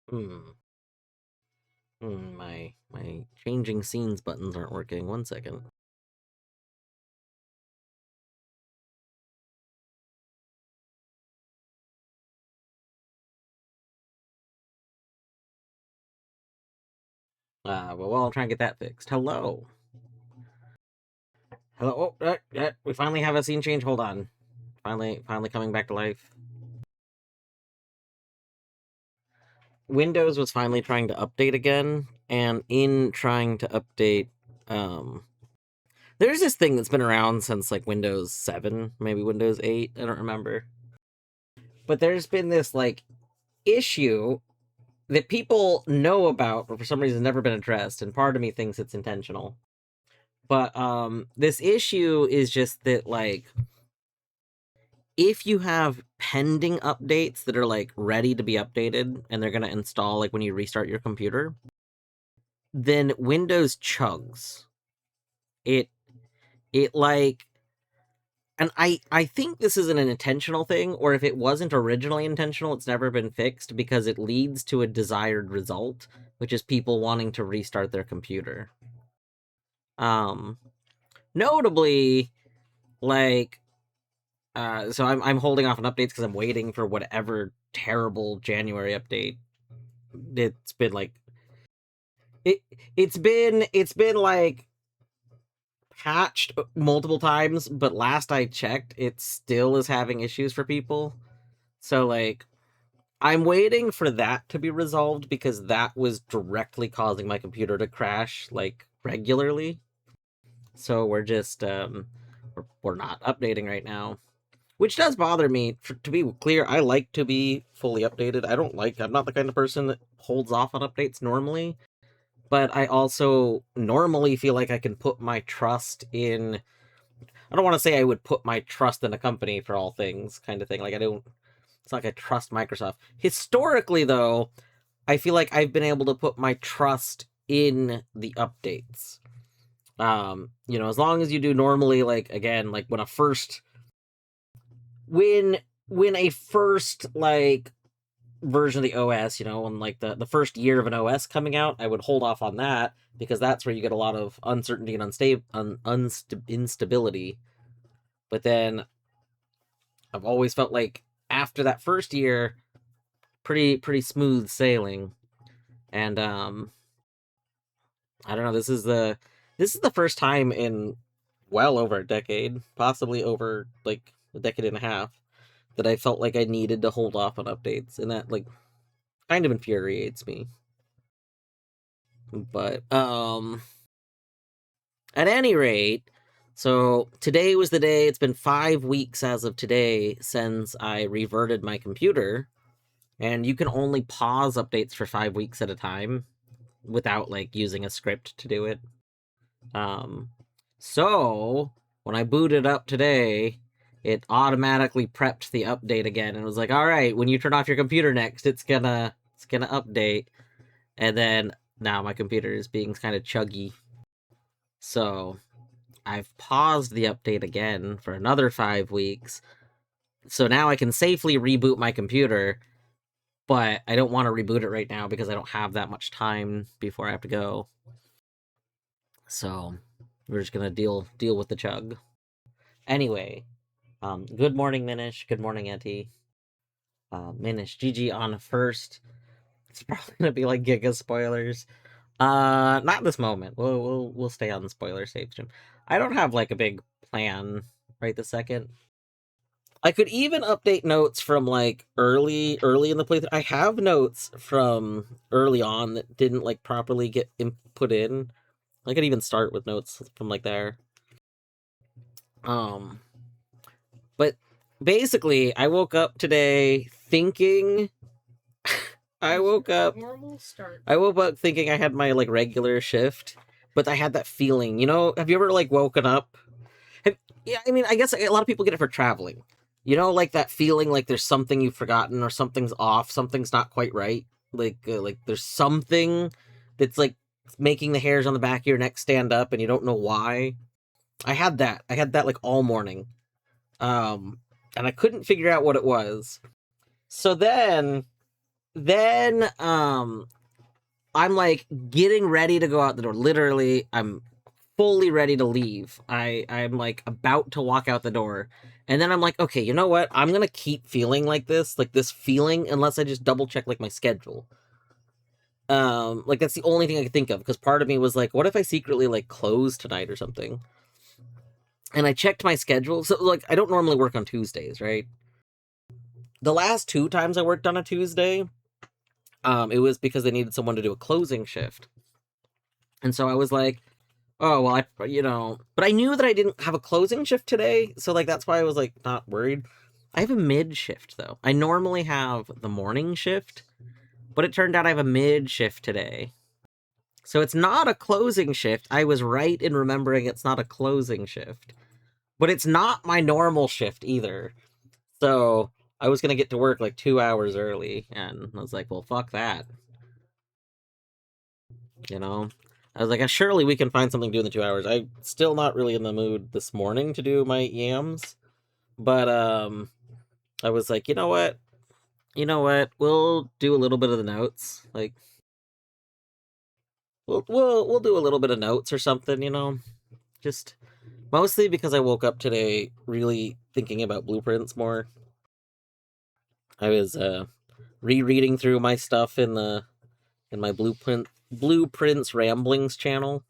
Hmm. My changing scenes buttons aren't working. 1 second. Well, while I'm trying to get that fixed. Hello. Hello. Oh, we finally have a scene change. Hold on. Finally coming back to life. Windows was finally trying to update again, and in trying to update, um, there's this thing that's been around since like Windows 7, maybe Windows 8. I don't remember. But there's been this like issue that people know about, but for some reason never been addressed, and part of me thinks it's intentional. But this issue is just that like if you have pending updates that are like ready to be updated and they're going to install like when you restart your computer, then Windows chugs. It it like and I think this isn't an intentional thing, or if it wasn't originally intentional, it's never been fixed because it leads to a desired result, which is people wanting to restart their computer. Um Notably, like so I'm holding off on updates because I'm waiting for whatever terrible January update. It's been like it it's been like patched multiple times, but last I checked, it still is having issues for people. So like I'm waiting for that to be resolved because that was directly causing my computer to crash like regularly. So we're just we're not updating right now. Which does bother me. To be clear, I like to be fully updated. I'm not the kind of person that holds off on updates normally, but I also normally feel like I can put my trust in. I don't want to say I would put my trust in a company for all things, kind of thing. Like, I don't. It's not like I trust Microsoft. Historically, though, I feel like I've been able to put my trust in the updates. As long as you do normally, like, again, like when when a first like version of the OS, when like the first year of an OS coming out, I would hold off on that because that's where you get a lot of uncertainty and instability. But then I've always felt like after that first year, pretty smooth sailing. And I don't know, this is the first time in well over a decade, possibly over like a decade and a half, that I felt like I needed to hold off on updates, and that like kind of infuriates me. But at any rate, so today was the day. It's been 5 weeks as of today since I reverted my computer, and you can only pause updates for 5 weeks at a time without like using a script to do it. Um, so when I booted up today, it automatically prepped the update again and was like, "All right, when you turn off your computer next, it's gonna update." And then now my computer is being kind of chuggy, so I've paused the update again for another 5 weeks. So now I can safely reboot my computer, but I don't want to reboot it right now because I don't have that much time before I have to go. So we're just gonna deal with the chug. Anyway, good morning, Minish. Good morning, Auntie. Minish, GG on first. It's probably gonna be like giga spoilers. Not this moment. We'll stay on the spoiler safe stream. I don't have like a big plan right this second. I could even update notes from like early in the playthrough. I have notes from early on that didn't like properly get put in. I could even start with notes from like there. Um, but basically, I woke up today thinking. I woke up. Normal start. I woke up thinking I had my like regular shift, but I had that feeling. Have you ever like woken up? Yeah, I mean, I guess a lot of people get it for traveling. Like that feeling like there's something you've forgotten or something's off, something's not quite right. Like there's something that's like making the hairs on the back of your neck stand up and you don't know why. I had that. I had that like all morning. Um and I couldn't figure out what it was. So then then I'm like getting ready to go out the door. Literally, I'm fully ready to leave. I'm like about to walk out the door. And then I'm like, okay, you know what? I'm gonna keep feeling like this feeling, unless I just double check like my schedule. Like that's the only thing I could think of, because part of me was like, what if I secretly like close tonight or something? And I checked my schedule. So like I don't normally work on Tuesdays, right? The last two times I worked on a Tuesday, it was because they needed someone to do a closing shift. And so I was like, oh, well, but I knew that I didn't have a closing shift today. So, like, that's why I was, like, not worried. I have a mid shift, though. I normally have the morning shift, but it turned out I have a mid shift today. So it's not a closing shift. I was right in remembering it's not a closing shift, but it's not my normal shift either. So I was going to get to work like 2 hours early, and I was like, well, fuck that. You know? I was like, surely we can find something to do in the 2 hours. I'm still not really in the mood this morning to do my yams, but I was like, you know what? You know what? We'll do a little bit of the notes. Like, we'll do a little bit of notes or something. Just mostly because I woke up today really thinking about blueprints more. I was rereading through my stuff in my blueprints ramblings channel.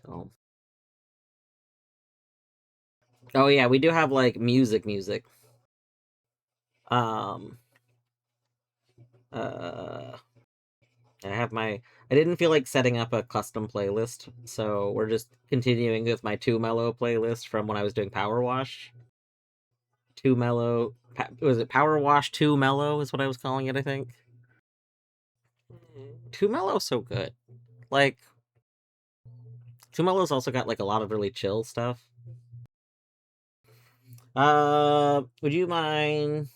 So. Oh yeah, we do have like music. Um uh I didn't feel like setting up a custom playlist, so we're just continuing with my Too Mellow playlist from when I was doing Power Wash. Too Mellow, was it Power Wash Too Mellow is what I was calling it, I think. Too Mellow's so good. Like, Too Mellow's also got like a lot of really chill stuff. Would you mind,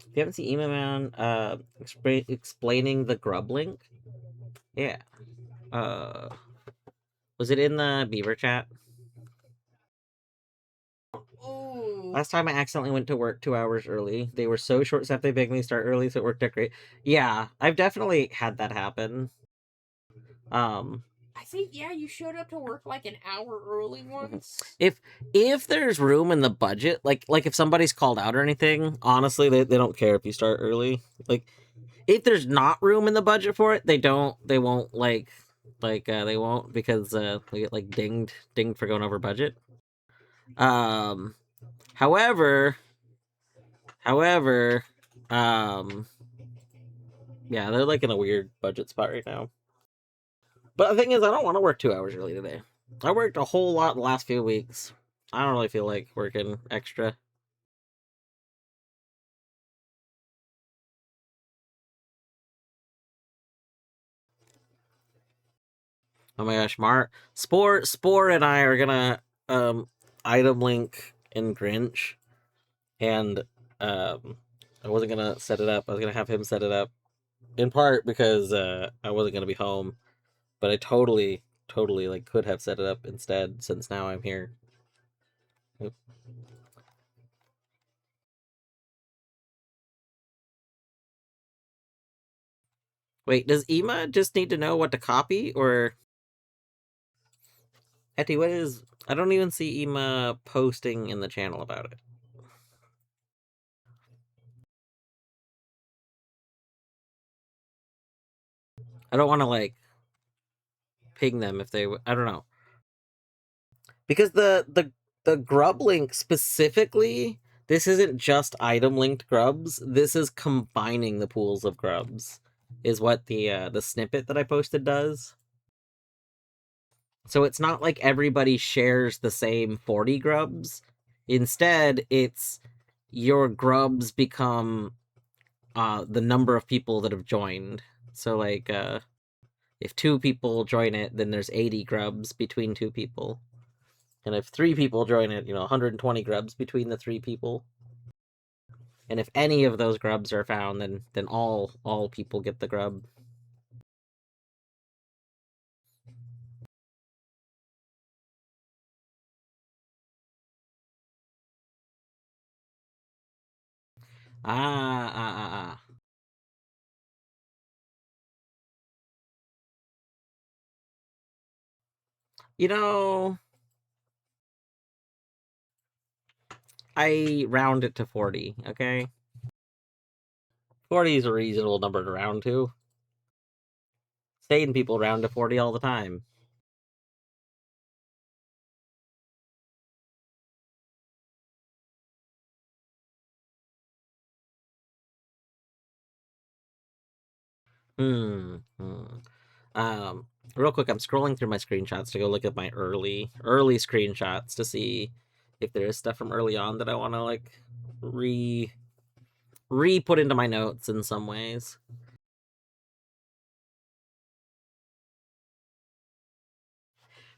if you haven't seen Emo Man, explaining the grub link? Yeah. Uh, was it in the Beaver chat? Ooh. Last time I accidentally went to work 2 hours early. They were so short staffed they begged me to start early, so it worked out great. Yeah, I've definitely had that happen. I think you showed up to work like an hour early once. If there's room in the budget, like if somebody's called out or anything, honestly, they don't care if you start early. Like, if there's not room in the budget for it, they won't they won't, because they get like dinged for going over budget. Um, however, however, um, yeah, they're like in a weird budget spot right now. But the thing is, I don't want to work 2 hours early today. I worked a whole lot the last few weeks. I don't really feel like working extra. Oh my gosh, Spore and I are gonna item link in Grinch, and I wasn't gonna set it up. I was gonna have him set it up, in part because I wasn't gonna be home, but I totally like could have set it up instead, since now I'm here. Oop. Wait, does Ema just need to know what to copy, or Hetty? What is? I don't even see Ema posting in the channel about it. I don't want to like ping them if they. I don't know, because the grub link specifically, this isn't just item linked grubs. This is combining the pools of grubs, is what the snippet that I posted does. So it's not like everybody shares the same 40 grubs. Instead, it's your grubs become the number of people that have joined. So like if 2 people join it, then there's 80 grubs between 2 people. And if 3 people join it, 120 grubs between the 3 people. And if any of those grubs are found, then all people get the grub. Ah. You know, I round it to 40, okay? 40 is a reasonable number to round to. Sane people round to 40 all the time. Hmm. Real quick, I'm scrolling through my screenshots to go look at my early screenshots to see if there is stuff from early on that I want to like re put into my notes in some ways.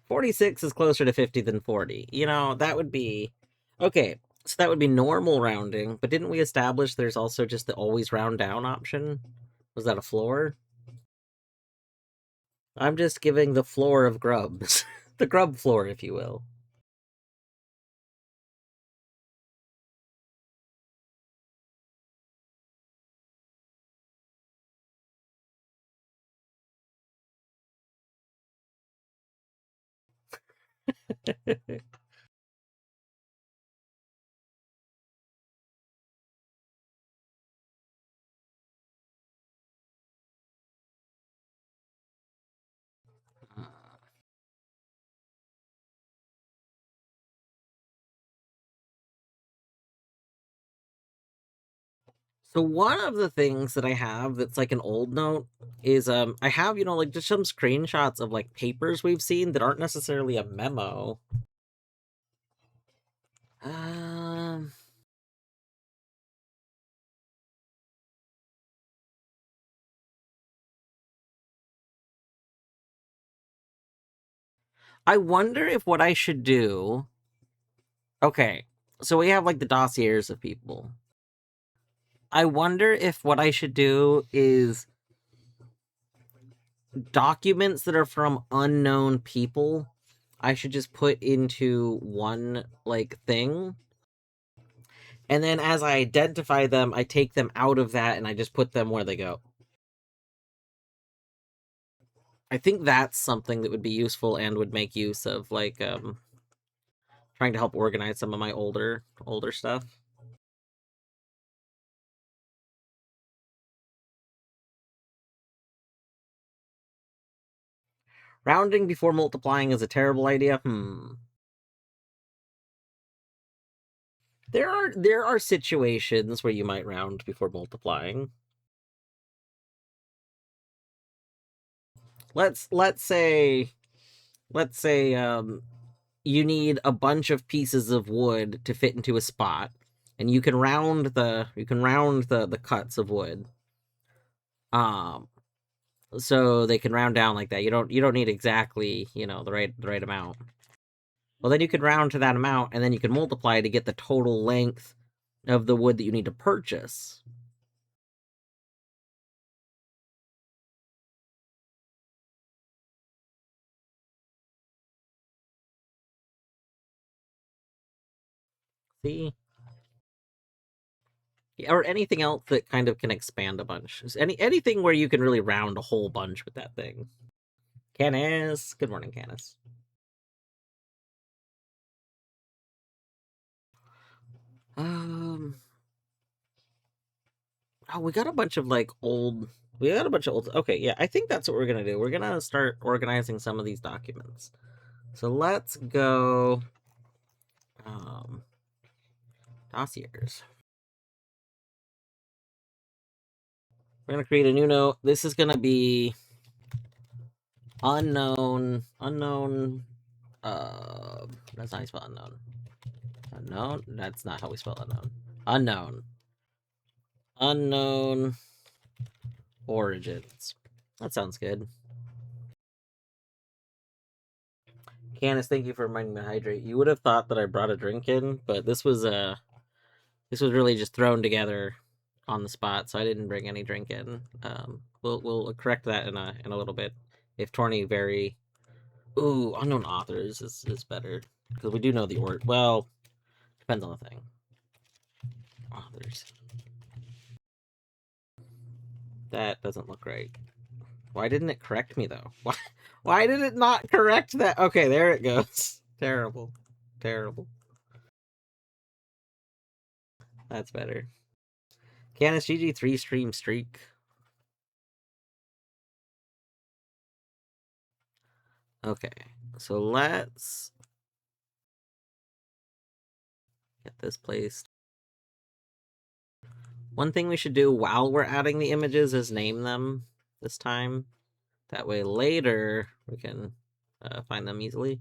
46 is closer to 50 than 40. You know, that would be okay. So that would be normal rounding, but didn't we establish there's also just the always round down option? Was that a floor? I'm just giving the floor of grubs. The grub floor, if you will. So one of the things that I have that's like an old note is I have, you know, like just some screenshots of like papers we've seen that aren't necessarily a memo. Um I wonder if what I should do. Okay. So we have like the dossiers of people. I wonder if what I should do is documents that are from unknown people I should just put into one like thing. And then as I identify them, I take them out of that and I just put them where they go. I think that's something that would be useful and would make use of like trying to help organize some of my older stuff. Rounding before multiplying is a terrible idea. There are situations where you might round before multiplying. Let's say you need a bunch of pieces of wood to fit into a spot, and you can round the cuts of wood. So they can round down like that. You don't need exactly, you know, the right amount. Well, then you could round to that amount, and then you can multiply to get the total length of the wood that you need to purchase. See? Or anything else that kind of can expand a bunch. Anything where you can really round a whole bunch with that thing. Canis. Good morning, Canis. Um oh, we got a bunch of like old. We got a bunch of old. Okay, yeah, I think that's what we're gonna do. We're gonna start organizing some of these documents. So let's go. Um, dossiers. We're gonna create a new note. This is gonna be unknown. Unknown. That's not how you spell unknown. Unknown. That's not how we spell unknown. Unknown. Unknown origins. That sounds good. Candace, thank you for reminding me to hydrate. You would have thought that I brought a drink in, but this was really just thrown together on the spot, so I didn't bring any drink in. We'll correct that in a little bit. If Torny very unknown authors is better because we do know the well, depends on the thing. Authors. That doesn't look right. Why didn't it correct me though? Why did it not correct that? Okay, there it goes. Terrible. Terrible. That's better. Canis GG 3-stream streak. Okay, so let's get this placed. One thing we should do while we're adding the images is name them this time. That way later we can find them easily.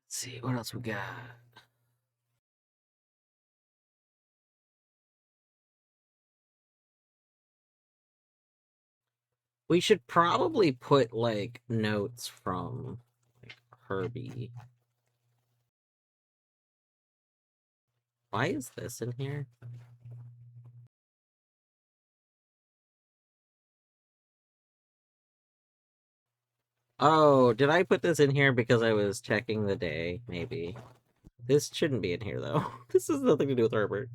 Let's see what else we got. We should probably put like notes from like Herbie. Why is this in here? Oh, did I put this in here because I was checking the day? Maybe. This shouldn't be in here though. This has nothing to do with Herbert.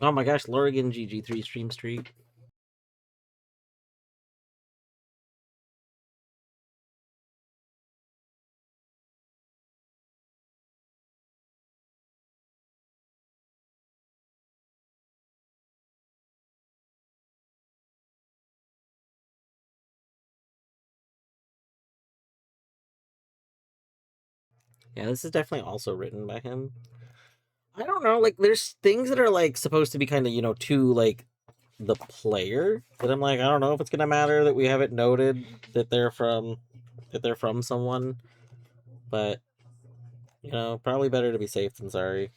Oh my gosh, Lorigan GG3 stream streak. Yeah, this is definitely also written by him. I don't know, like there's things that are like supposed to be kind of, to like the player, but I'm like, I don't know if it's gonna matter that we have it noted that they're from someone, but probably better to be safe than sorry.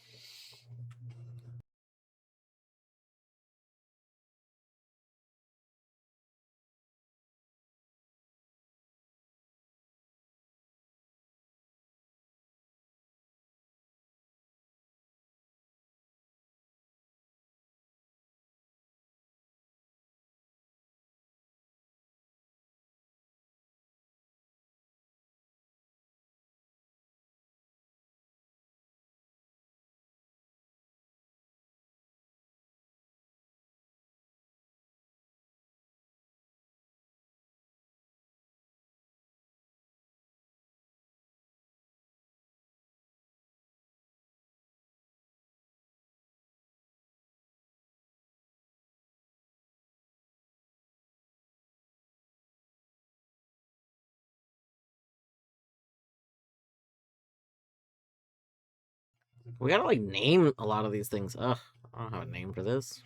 We gotta like name a lot of these things. Ugh, I don't have a name for this.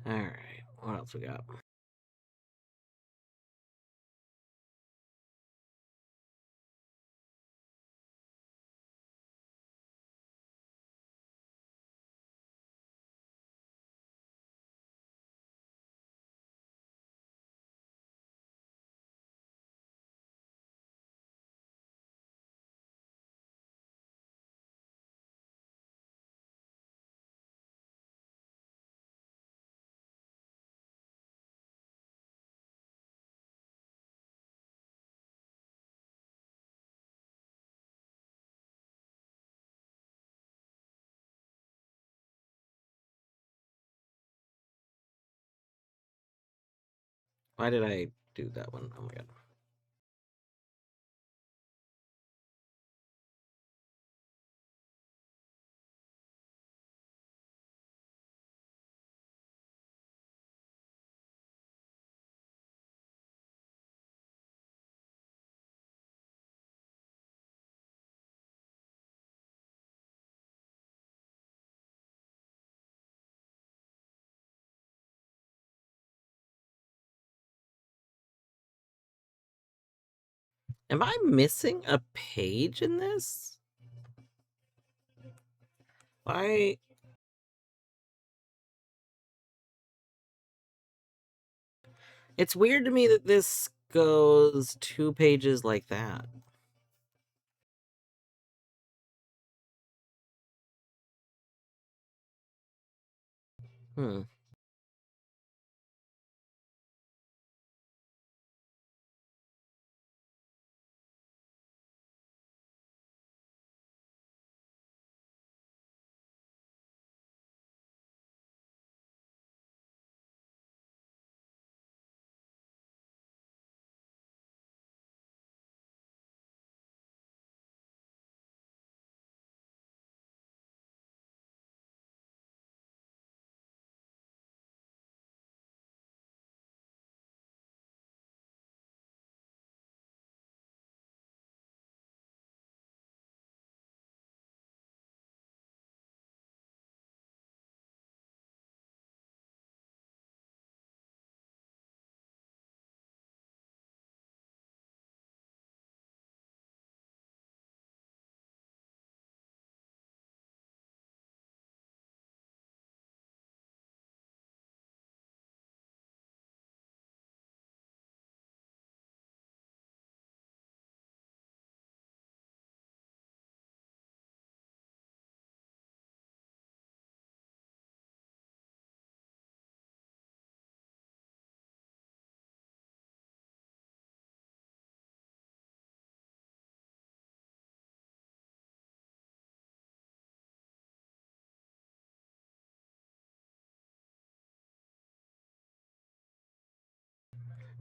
Alright, what else we got? Why did I do that one? Oh my god. Am I missing a page in this? Why? It's weird to me that this goes 2 pages like that. Hmm.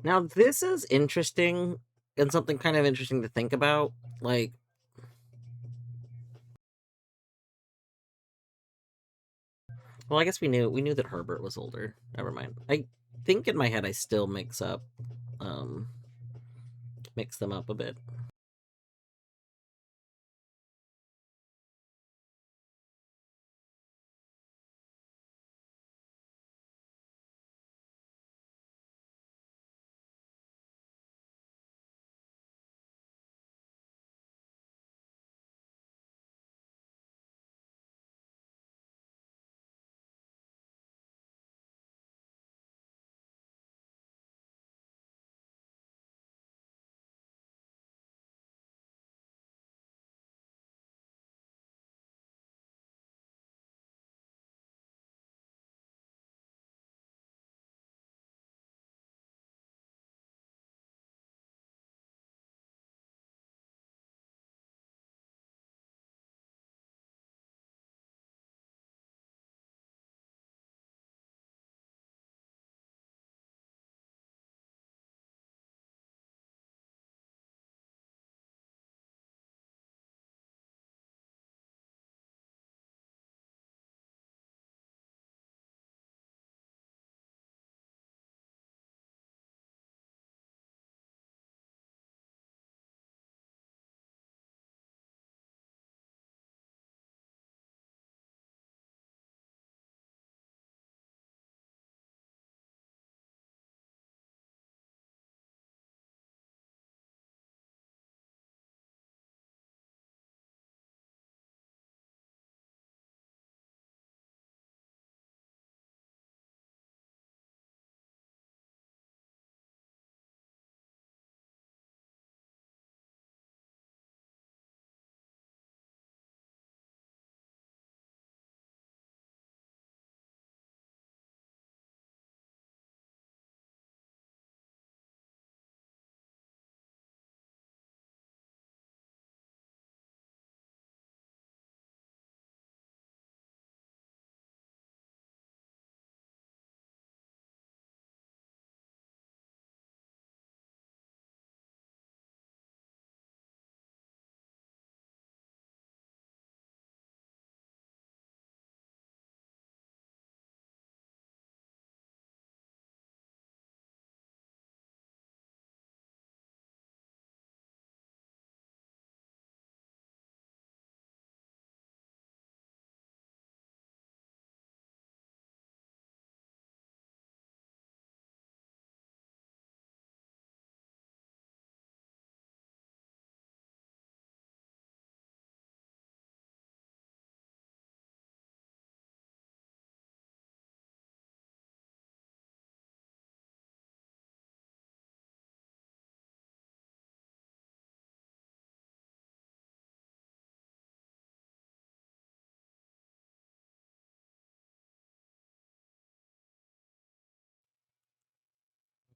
Now, this is interesting and something kind of interesting to think about. Like, well, I guess we knew that Herbert was older. Never mind. I think in my head I still um mix them up a bit.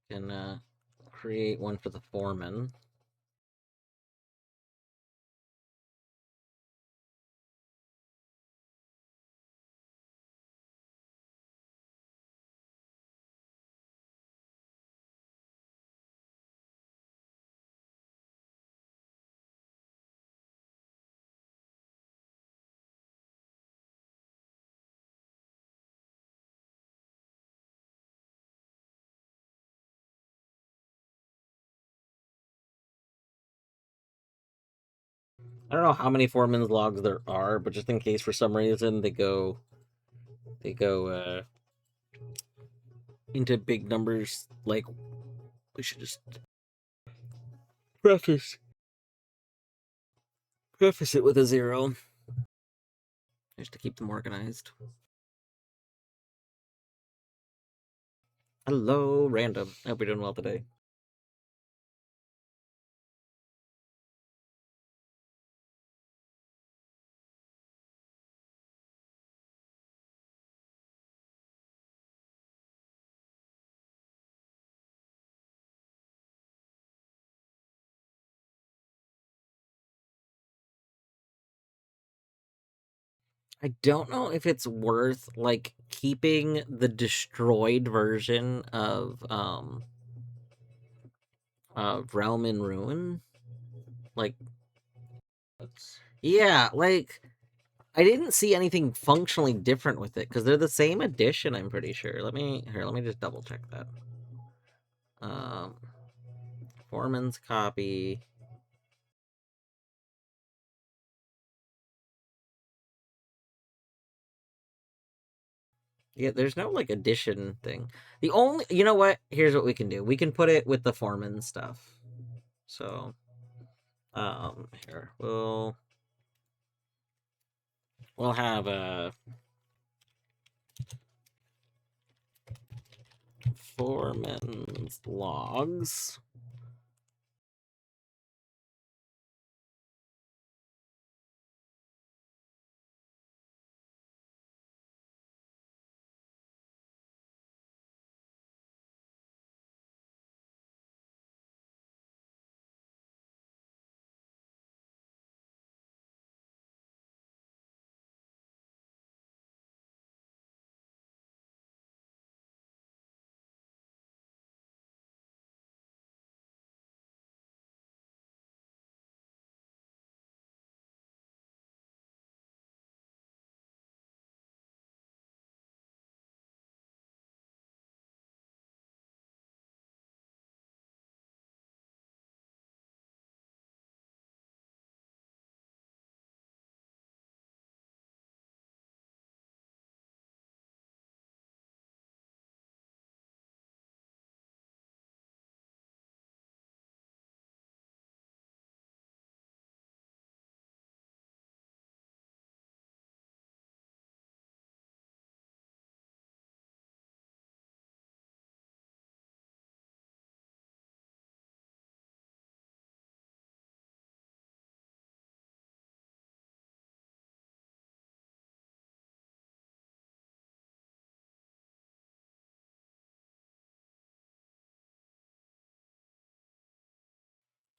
can create one for the foreman. I don't know how many foreman's logs there are, but just in case for some reason they go into big numbers, like we should just preface it with a 0 just to keep them organized. Hello, random. I hope you're doing well today. I don't know if it's worth like keeping the destroyed version of Realm in Ruin. Like, yeah, like I didn't see anything functionally different with it because they're the same edition. I'm pretty sure. Let me just double check that. Um, Foreman's copy. Yeah, there's no like edition thing. The only, you know what? Here's what we can do. We can put it with the Foreman stuff. So, here we'll have a Foreman's logs.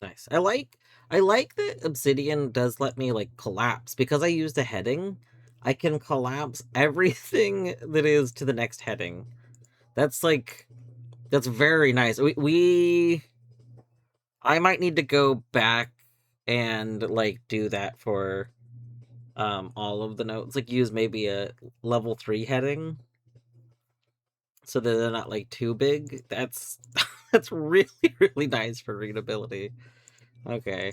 Nice. I like that Obsidian does let me like collapse because I used a heading. I can collapse everything that is to the next heading. That's like that's very nice. I might need to go back and like do that for all of the notes. Like use maybe a level 3 heading so that they're not like too big. That's that's really really nice for readability. Okay.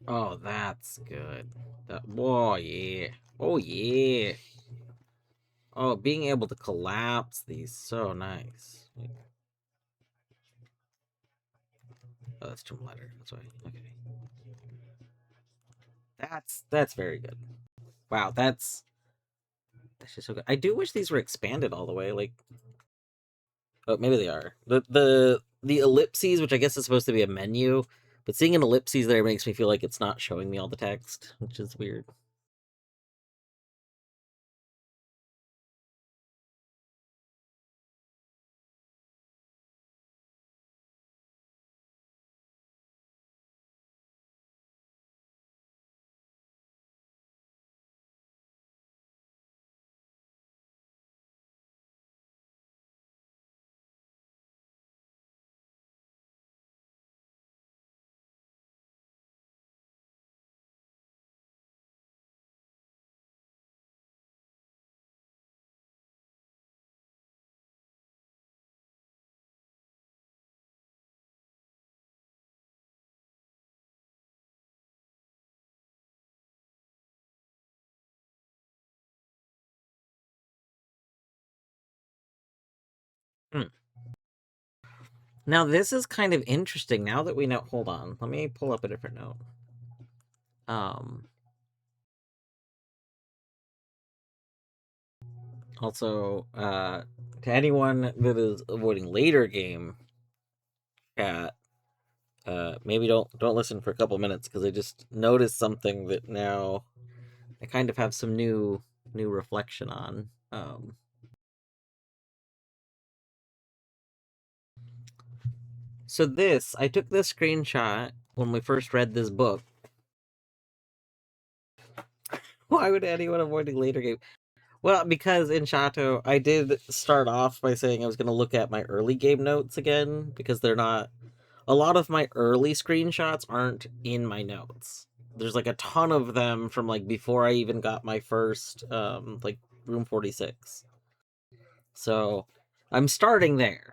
Oh, that's good. Oh, yeah. Oh, yeah. Oh, being able to collapse these, so nice. Oh, that's Tomb Raider. That's why. Okay. That's very good. Wow, that's just so good. I do wish these were expanded all the way. Like, oh, maybe they are. The ellipses, which I guess is supposed to be a menu, but seeing an ellipses there makes me feel like it's not showing me all the text, which is weird. Hmm. Now this is kind of interesting. Now that we know, hold on, let me pull up a different note. Um. Also, to anyone that is avoiding later game chat, maybe don't listen for a couple minutes because I just noticed something that now I kind of have some new reflection on. So this, I took this screenshot when we first read this book. Why would anyone avoiding later game? Well, because in Chateau, I did start off by saying I was going to look at my early game notes again because they're not. A lot of my early screenshots aren't in my notes. There's like a ton of them from like before I even got my first like room 46. So I'm starting there.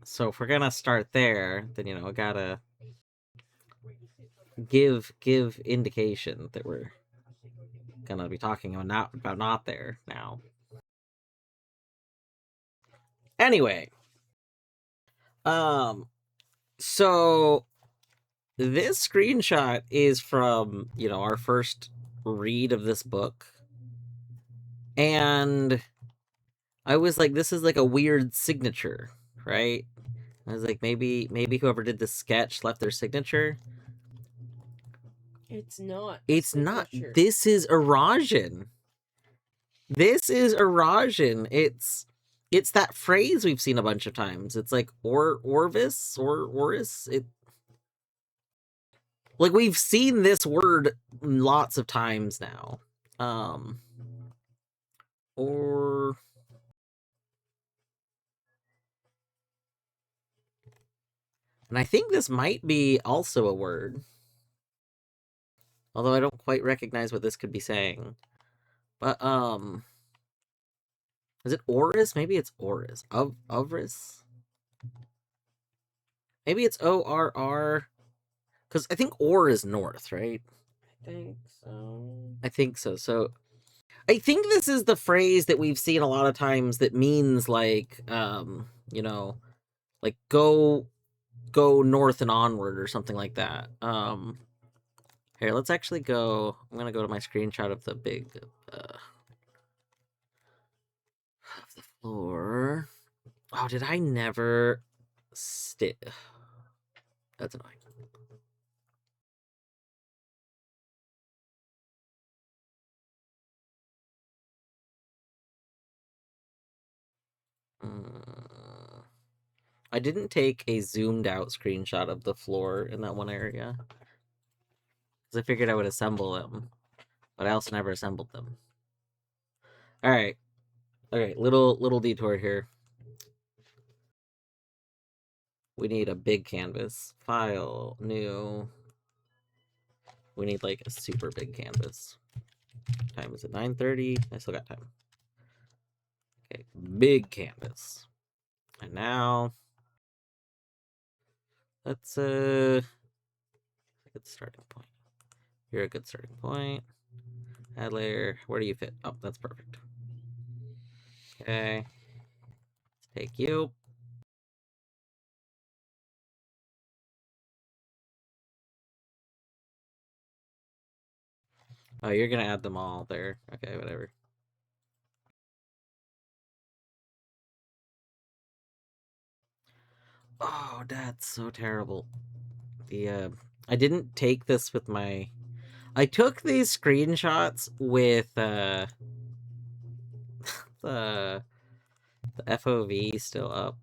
So if we're gonna start there, then I gotta give indication that we're gonna be talking about not there now. Anyway, um, so this screenshot is from our first read of this book, and I was like, this is like a weird signature, right? I was like, maybe whoever did the sketch left their signature. It's not. It's not. This is Erasion. This is Erasion. It's that phrase we've seen a bunch of times. It's like Orvis or Oris. It like we've seen this word lots of times now. Um or and I think this might be also a word. Although I don't quite recognize what this could be saying. But is it Oris? Maybe it's Oris. Ovris? Maybe it's ORR. Because I think Or is north, right? I think so. I think so. So I think this is the phrase that we've seen a lot of times that means like like go north and onward or something like that. Here, let's actually go. I'm gonna go to my screenshot of the big of the floor. Oh, did I never stick? That's annoying. I didn't take a zoomed out screenshot of the floor in that one area because I figured I would assemble them, but I also never assembled them. All right, okay, little detour here. We need a big canvas. File, new. We need like a super big canvas. Time is it 9:30? I still got time. Okay, big canvas. And now let's a good starting point. You're a good starting point. Add layer. Where do you fit? Oh, that's perfect. Okay. Let's take you. Oh, you're gonna add them all there. Okay, whatever. Oh, that's so terrible. I didn't take this with my. I took these screenshots with the the FOV still up,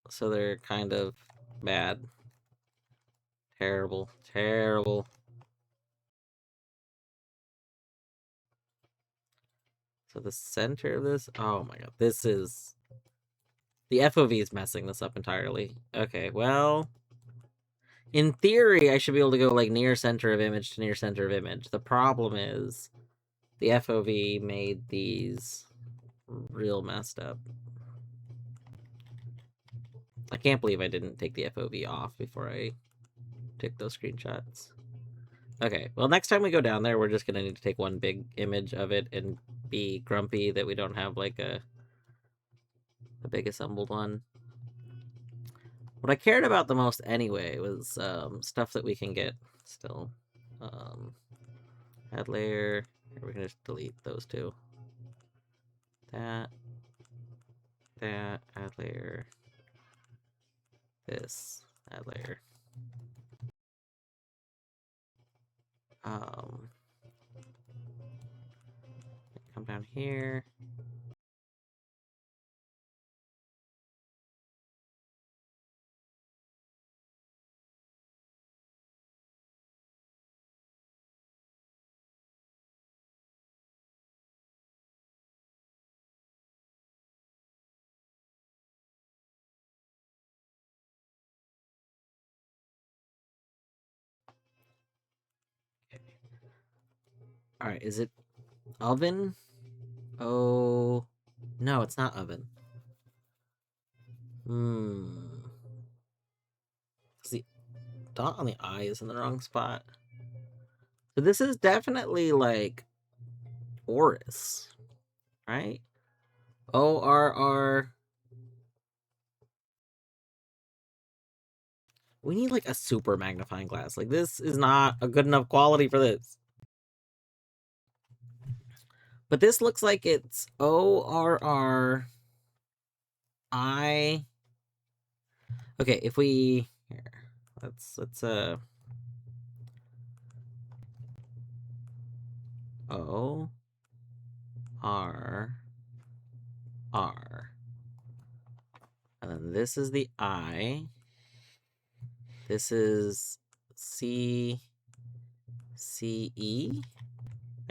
so they're kind of bad. Terrible, terrible. So the center of this. Oh my god, this is. The FOV is messing this up entirely. Okay, well, in theory, I should be able to go like near center of image to near center of image. The problem is the FOV made these real messed up. I can't believe I didn't take the FOV off before I took those screenshots. Okay, well, next time we go down there, we're just gonna need to take one big image of it and be grumpy that we don't have like a big assembled one. What I cared about the most anyway was stuff that we can get still. Add layer. We're gonna just delete those two. That. Add layer. This. Add layer. Come down here. Alright, is it oven? Oh, no, it's not oven. The dot on the I is in the wrong spot. So this is definitely like Oris, right? ORR. We need like a super magnifying glass. Like this is not a good enough quality for this. But this looks like it's ORR I. Okay, if we here, let's O R R. And then this is the I. This is C E,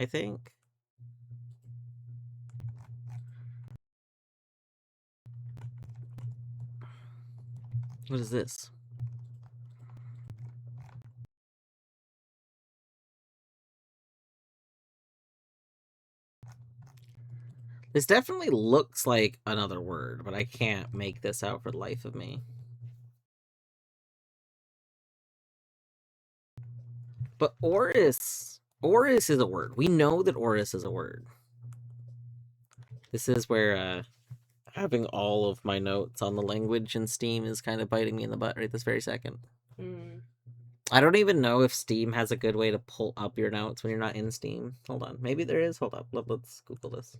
I think. What is this? This definitely looks like another word, but I can't make this out for the life of me. But Oris is a word. We know that Oris is a word. This is where having all of my notes on the language in Steam is kind of biting me in the butt right this very second. I don't even know if Steam has a good way to pull up your notes when you're not in Steam. Hold on. Maybe there is. Hold up. Let's Google this.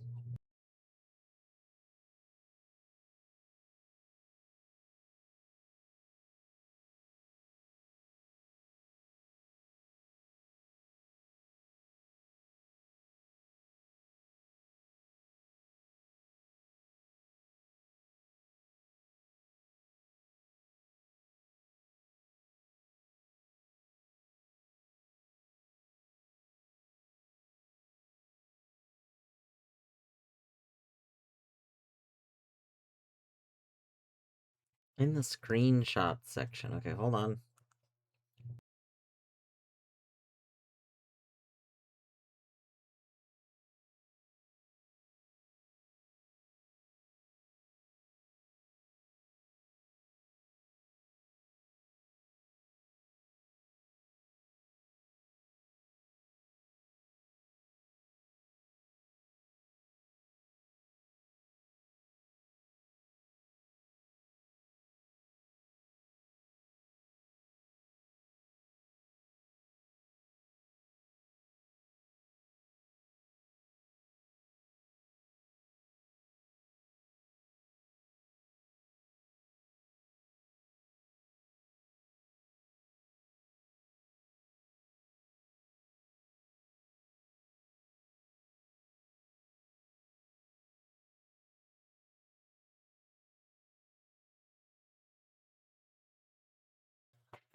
In the screenshot section. Okay, hold on.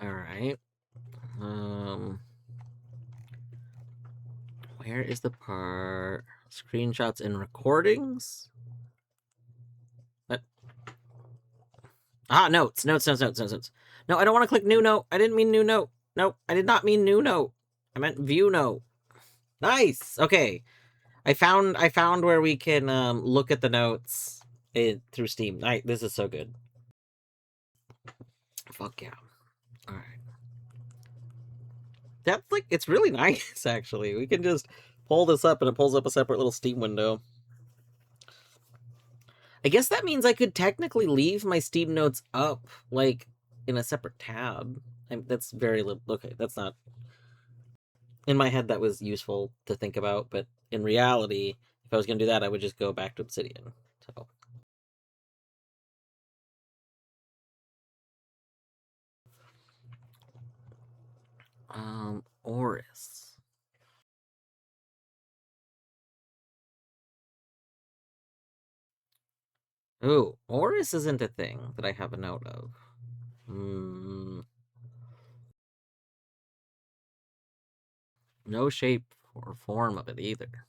All right. Where is the part? Screenshots and recordings? What? Ah, notes. No, I don't want to click new note. I didn't mean new note. Nope, I did not mean new note. I meant view note. Nice. Okay. I found where we can look at the notes through Steam. This is so good. Fuck yeah. All right. That's like, it's really nice actually. We can just pull this up and it pulls up a separate little Steam window. I guess that means I could technically leave my Steam notes up like in a separate tab. That's very okay. That's not in my head. That was useful to think about, but in reality, if I was gonna do that, I would just go back to Obsidian. So. Oris. Ooh, Oris isn't a thing that I have a note of. No shape or form of it either.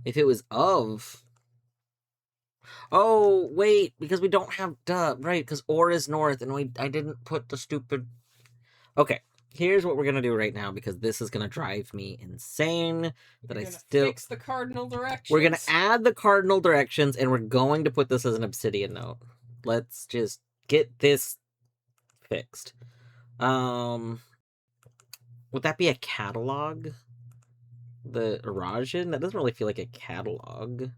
If it was of... Oh, wait, because we don't have... Duh, right, because Or is north, and I didn't put the stupid... Okay, here's what we're going to do right now, because this is going to drive me insane. That I still... fix the cardinal directions. We're going to add the cardinal directions, and we're going to put this as an Obsidian note. Let's just get this fixed. Would that be a catalog? The Erasion? That doesn't really feel like a catalog.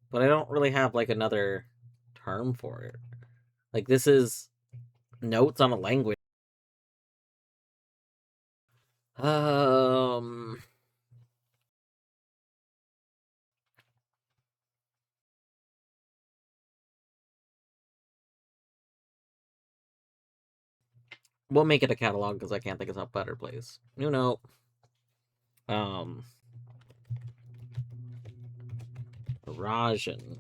But I don't really have, like, another term for it. Like, this is notes on a language. We'll make it a catalog, because I can't think of a better place. New note. Erasion.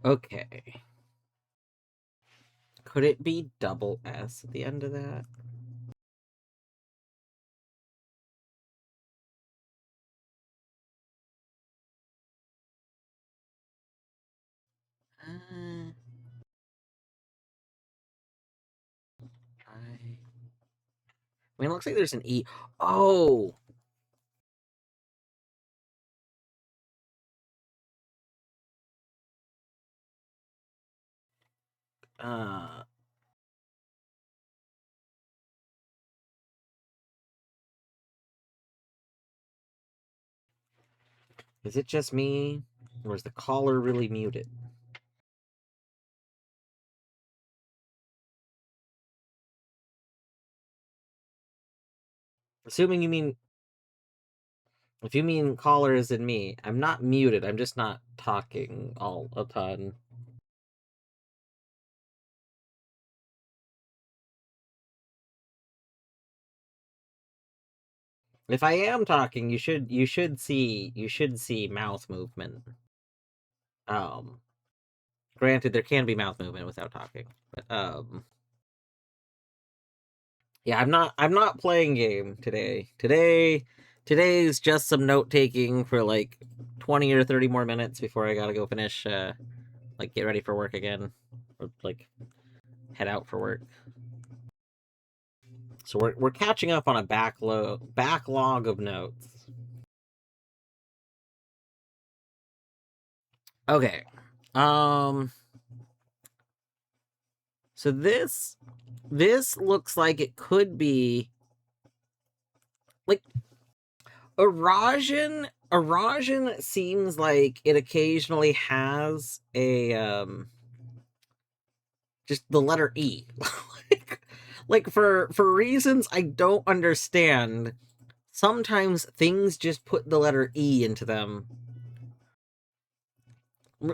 Okay. Could it be double S at the end of that? Uh, I mean, it looks like there's an E. Oh! Uh, is it just me? Or is the caller really muted? Assuming you mean... If you mean caller is in me, I'm not muted. I'm just not talking all a ton. If I am talking, you should see mouth movement. Um, Granted, there can be mouth movement without talking, but yeah, I'm not playing game today. Today's just some note taking for like 20 or 30 more minutes before I gotta go finish like get ready for work again, or like head out for work. So we're catching up on a backlog of notes. Okay. Um so this looks like it could be like Erasion seems like it occasionally has a just the letter E. like, for reasons I don't understand, sometimes things just put the letter E into them.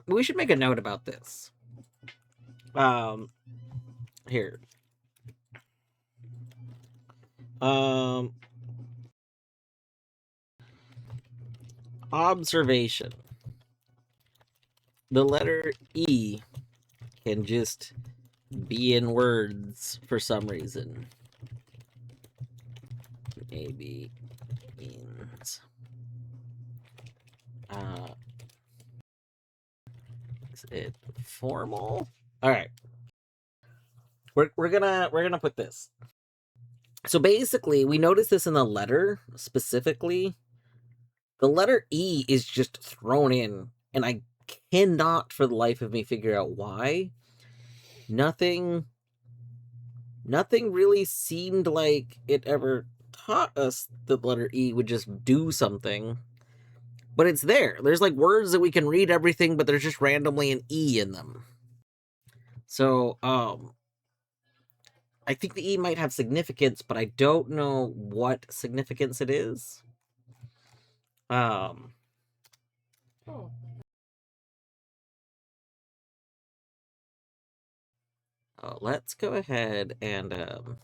We should make a note about this. Here. Um Observation. The letter E can just be in words for some reason. Maybe means is it formal? All right. We're gonna put this. So basically, we notice this in the letter specifically. The letter E is just thrown in, and I cannot for the life of me figure out why. Nothing really seemed like it ever taught us the letter E would just do something. But it's there. There's like words that we can read everything, but there's just randomly an E in them. So, I think the E might have significance, but I don't know what significance it is. Um, Oh. let's go ahead and all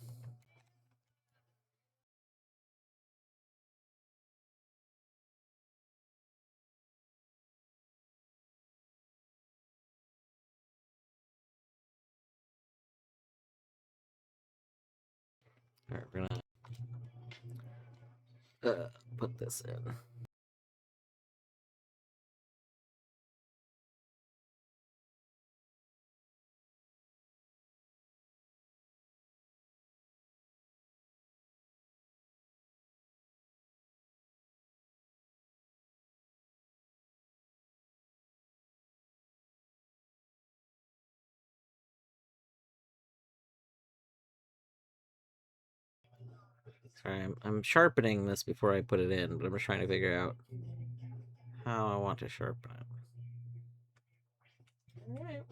right, we're gonna put this in. Sorry, I'm sharpening this before I put it in, but I'm just trying to figure out how I want to sharpen it. All right.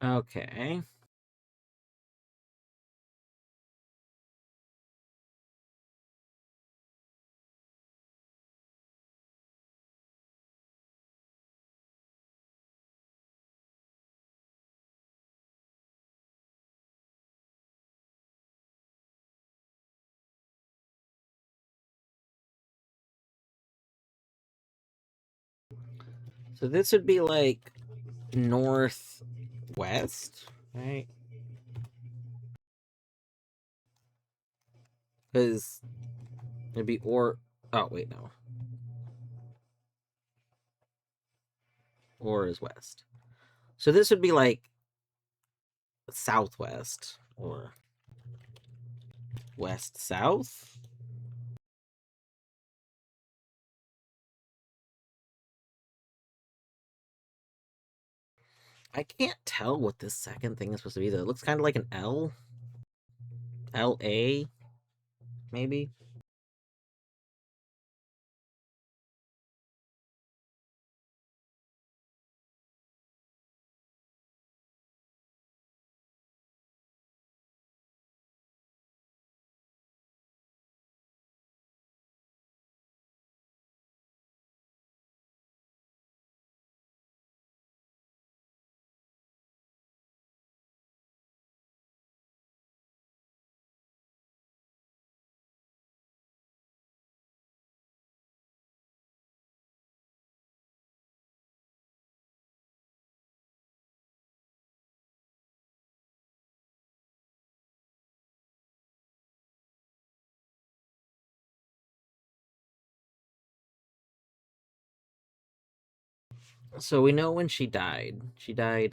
Okay. So this would be like northwest, right? Because it'd be or. Oh wait, no. Or is west. So this would be like southwest or west south. I can't tell what this second thing is supposed to be though. It looks kind of like an L. LA, maybe. So we know when she died. She died.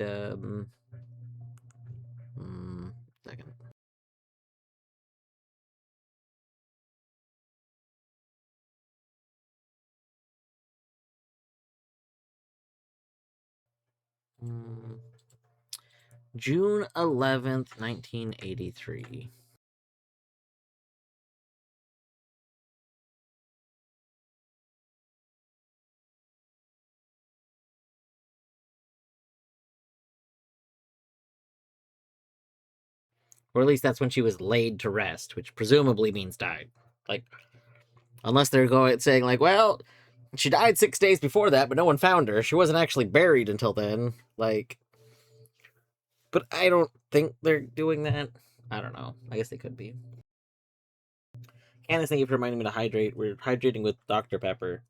Second. Mm, June 11th, 1983. Or at least that's when she was laid to rest, which presumably means died. Like, unless they're going saying like, well, she died 6 days before that, but no one found her. She wasn't actually buried until then. Like, but I don't think they're doing that. I don't know. I guess they could be. Candace, thank you for reminding me to hydrate. We're hydrating with Dr. Pepper.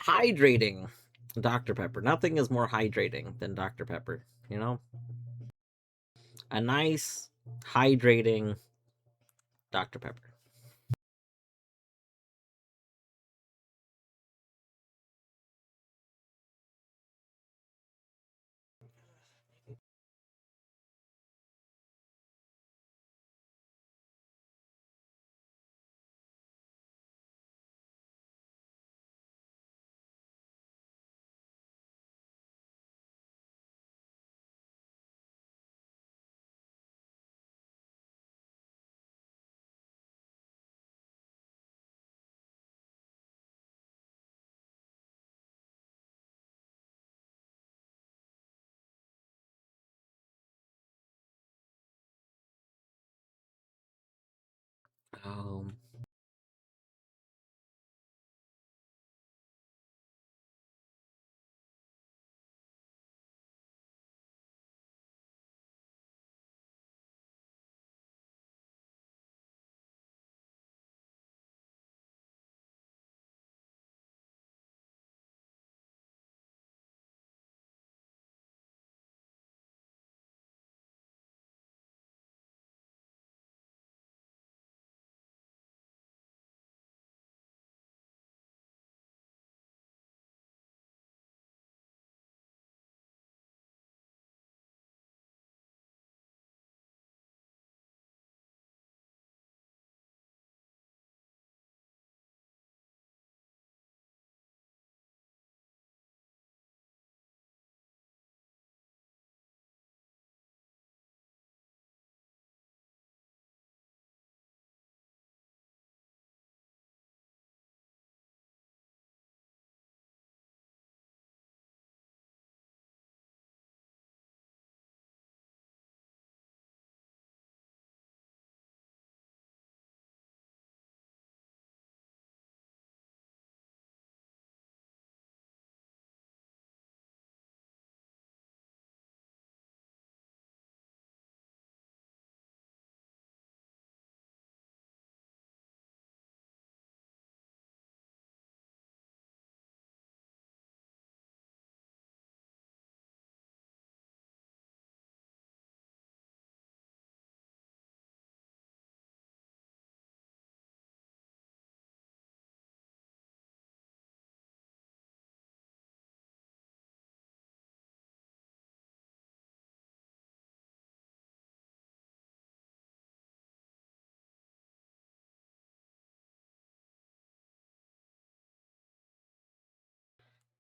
Hydrating Dr. Pepper. Nothing is more hydrating than Dr. Pepper, you know? A nice, hydrating Dr. Pepper. Um,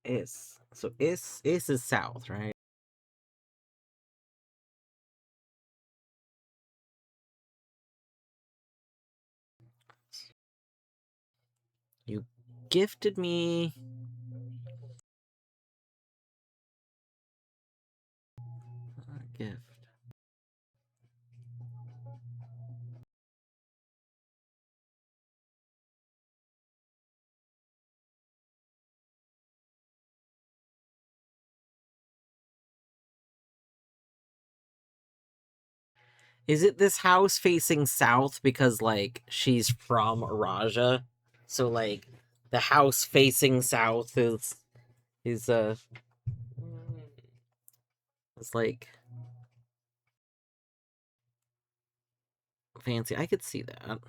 Is. So is south, right? You gifted me a gift. Is it this house facing south because like she's from Raja? So like the house facing south is it's like fancy. I could see that.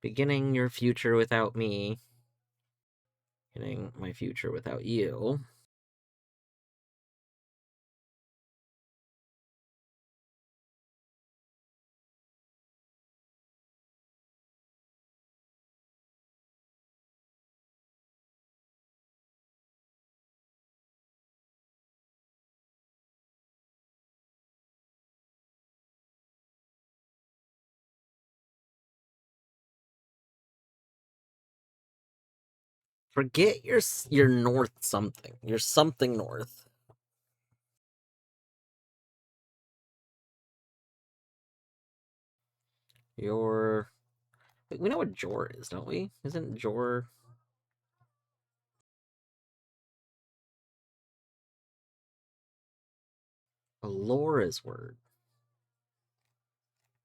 Beginning your future without me. Beginning my future without you. Forget your north something. You're something north. Your we know what Jor is, don't we? Isn't Jor a Laura's word?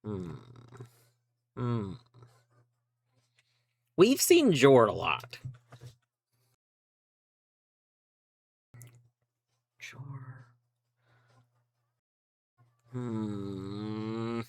Hmm. Hmm. We've seen Jor a lot. Jor. Hmm.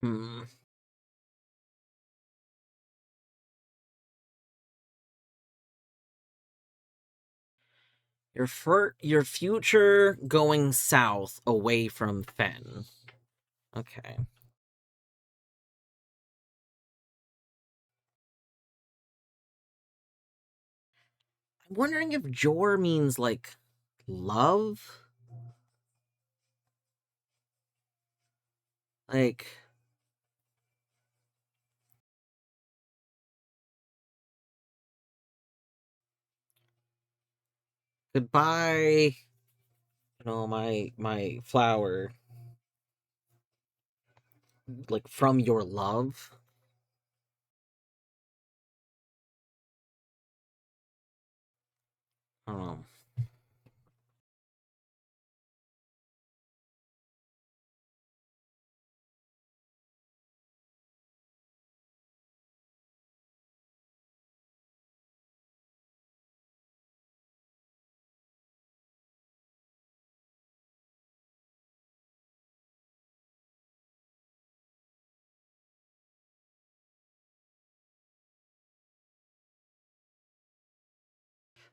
Hmm. Your future going south away from Fen. Okay. I'm wondering if Jor means like love? Like goodbye, my flower, like from your love. I don't know.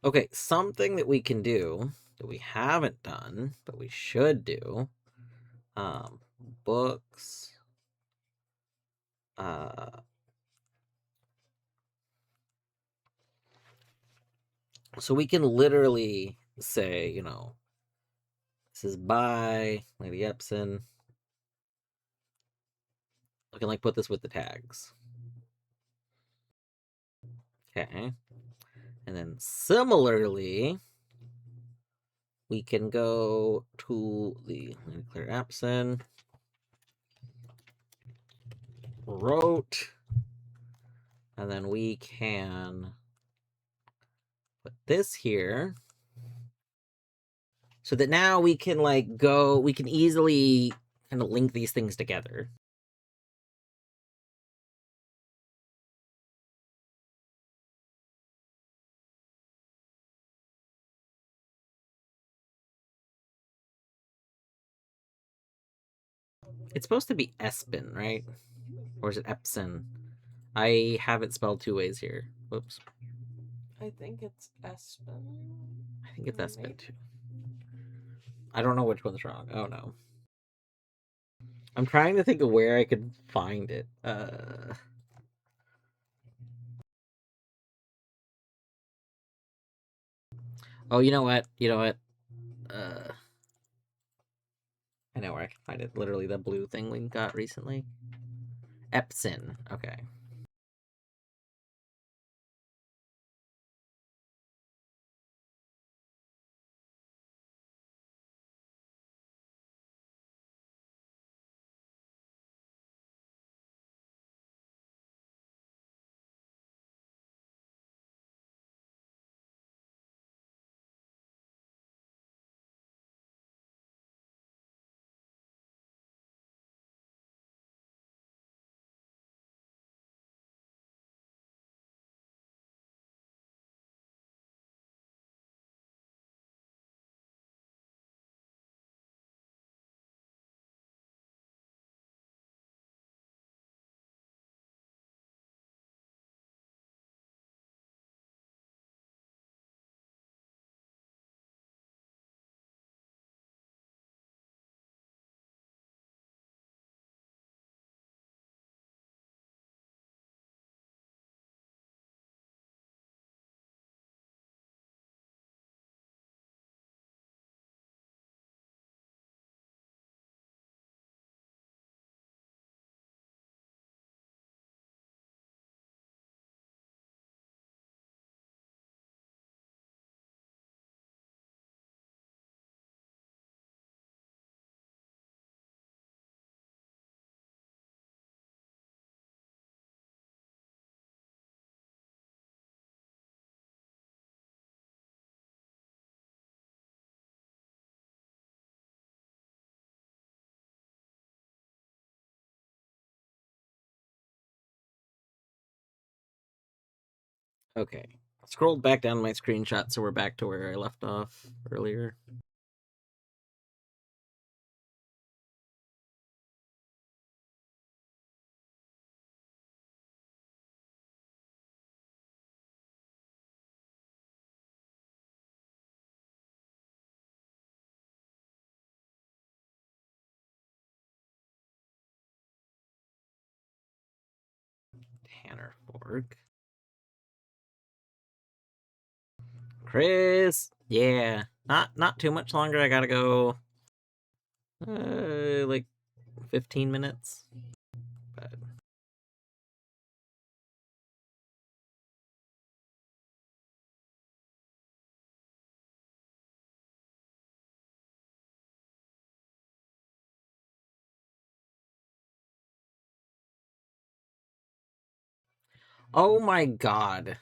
Okay, something that we can do that we haven't done, but we should do. Um, books. So we can literally say, this is by Lady Epson. I can like put this with the tags. Okay. And then similarly, we can go to the Lady Claire Epson. Wrote. And then we can put this here. So that now we can we can easily kind of link these things together. It's supposed to be Espin, right? Or is it Epson? I have it spelled two ways here. Whoops. I think it's Espen. I think it's Espin too. I don't know which one's wrong. Oh no. I'm trying to think of where I could find it. Oh, you know what? I know where I can find it. Literally the blue thing we got recently. Epson. Okay. Okay. Scrolled back down my screenshot, so we're back to where I left off earlier. Tanner Fork. Chris. Yeah. Not too much longer. I gotta go. Like 15 minutes. But oh my god.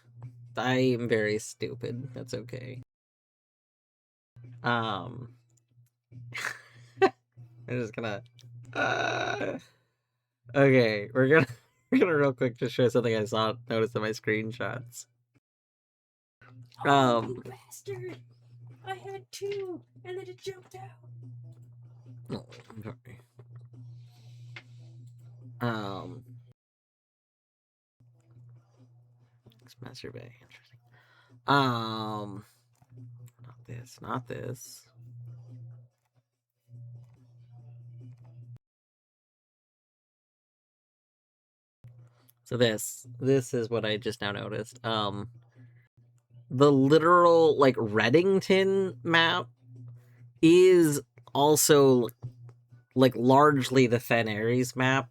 I am very stupid. That's okay. I'm just gonna okay, we're gonna we're gonna real quick just show something I saw noticed in my screenshots. Oh, you bastard! I had two, and then it jumped out. Oh, I'm sorry. Um Master Bay, interesting. Not this. This is what I just now noticed. The literal like Reddington map is also like largely the Fen Ares map,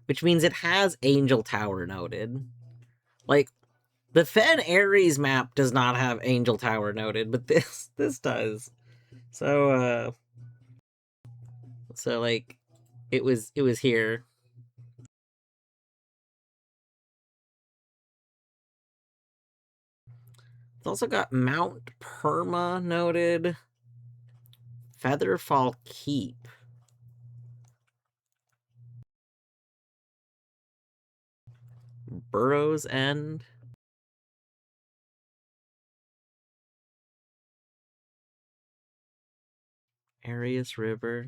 which means it has Angel Tower noted. Like the Fen Ares map does not have Angel Tower noted, but this does. So like it was here. It's also got Mount Perma noted. Featherfall Keep. Burrows End. Arius River.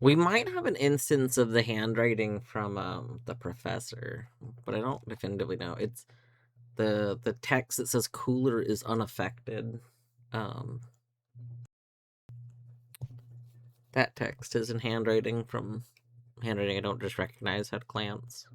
We might have an instance of the handwriting from the professor, but I don't definitively know. It's the text that says cooler is unaffected. Um, that text is in handwriting from handwriting I don't just recognize at a glance.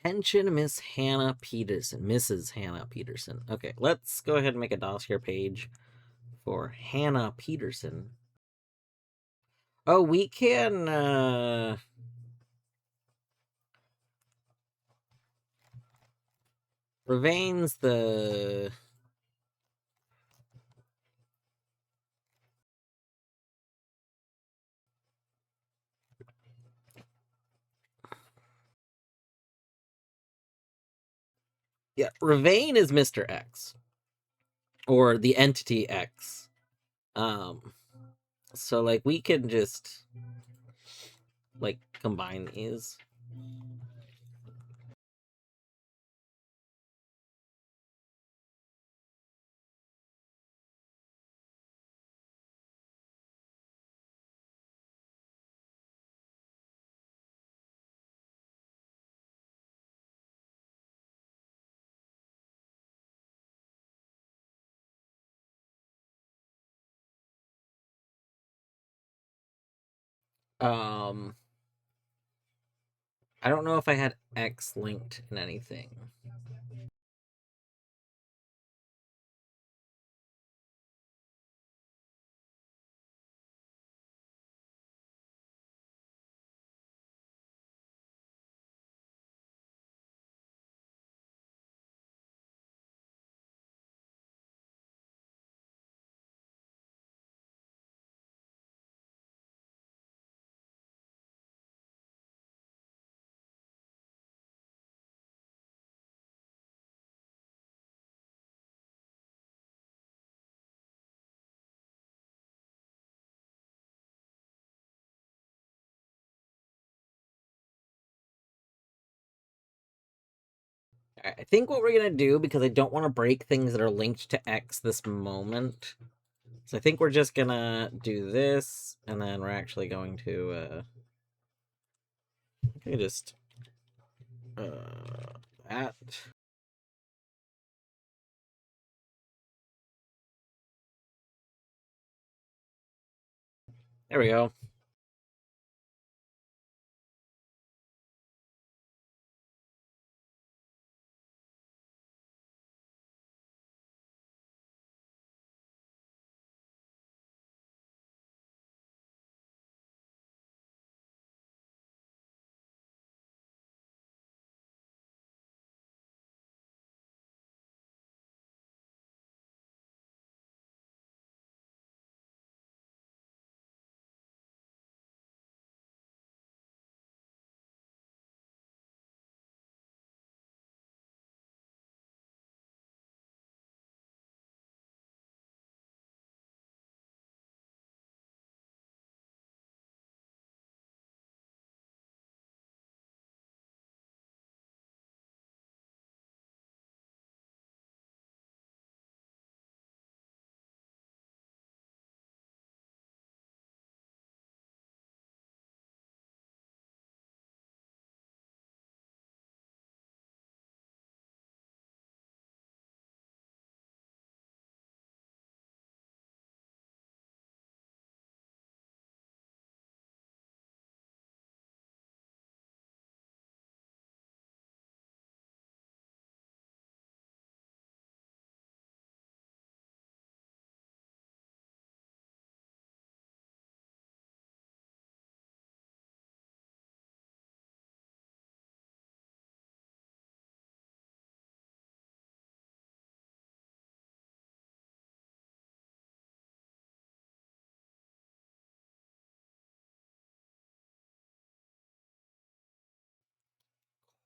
Attention, Miss Hannah Peterson. Mrs. Hannah Peterson. Okay, let's go ahead and make a dossier page for Hannah Peterson. Oh, we can Ravain's the Yeah, Ravane is Mr. X or the entity X. So like we can just like combine these. Um, I don't know if I had X linked in anything. I think what we're gonna do, because I don't want to break things that are linked to X this moment, so I think we're just gonna do this, and then we're actually going to just that. There we go.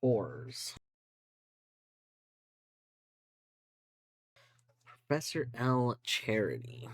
Cores. Professor L. Charity.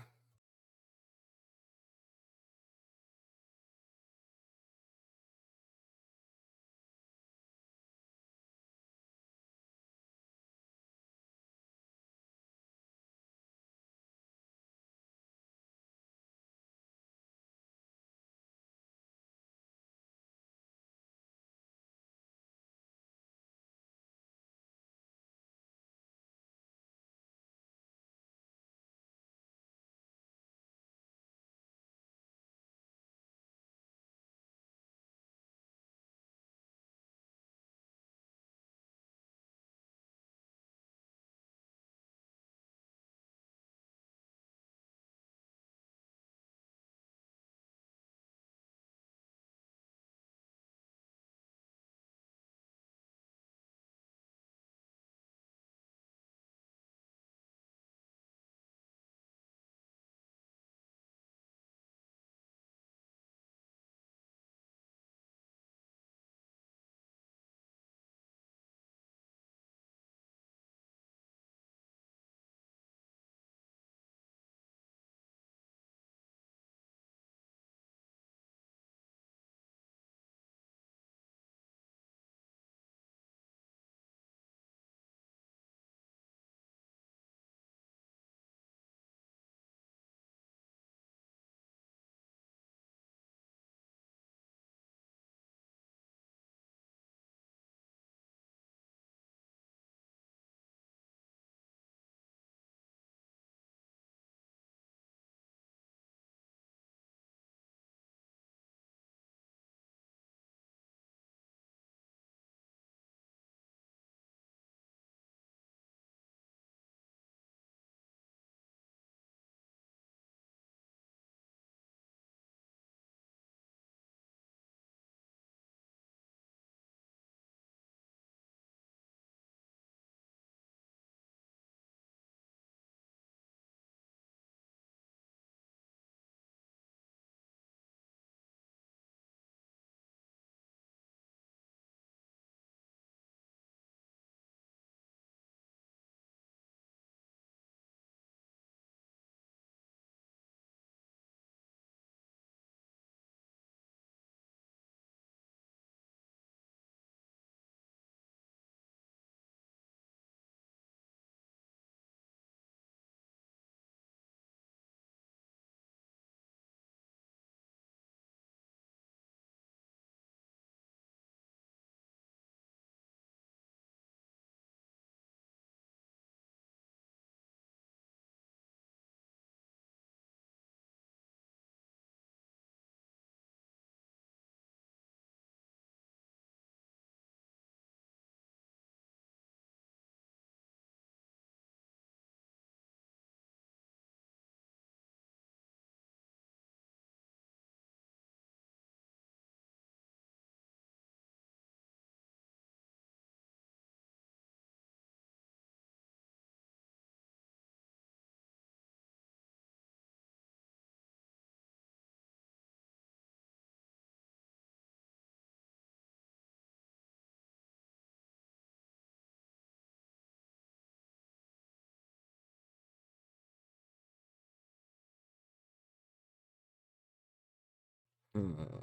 Hmm.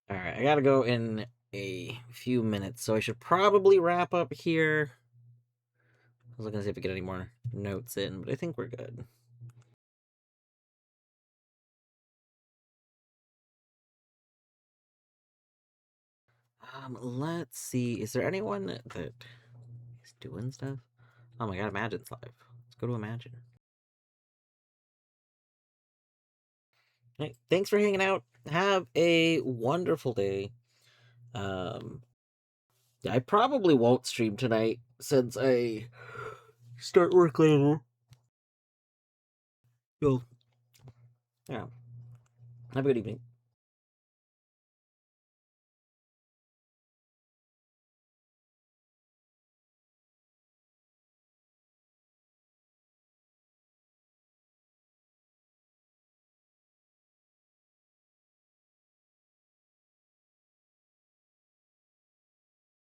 All right, I gotta go in a few minutes, so I should probably wrap up here. I was looking to see if I get any more notes in, but I think we're good. Let's see. Is there anyone that is doing stuff? Oh my god, Imagine's live. Let's go to Imagine. Hey, thanks for hanging out. Have a wonderful day. Um, I probably won't stream tonight since I start work later. So, yeah. Have a good evening.